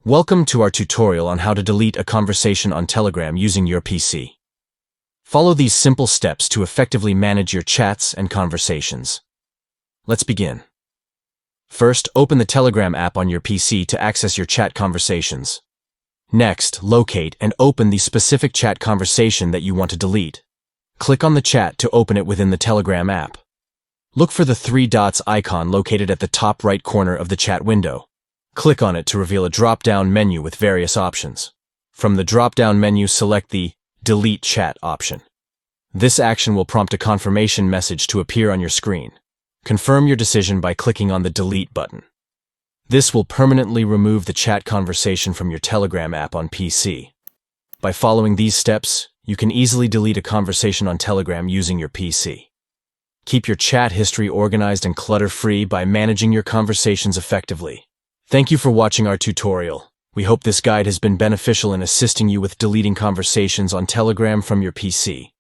Welcome to our tutorial on how to delete a conversation on Telegram using your PC. Follow these simple steps to effectively manage your chats and conversations. Let's begin. First, open the Telegram app on your PC to access your chat conversations. Next, locate and open the specific chat conversation that you want to delete. Click on the chat to open it within the Telegram app. Look for the three dots icon located at the top right corner of the chat window. Click on it to reveal a drop-down menu with various options. From the drop-down menu, select the Delete Chat option. This action will prompt a confirmation message to appear on your screen. Confirm your decision by clicking on the Delete button. This will permanently remove the chat conversation from your Telegram app on PC. By following these steps, you can easily delete a conversation on Telegram using your PC. Keep your chat history organized and clutter-free by managing your conversations effectively. Thank you for watching our tutorial. We hope this guide has been beneficial in assisting you with deleting conversations on Telegram from your PC.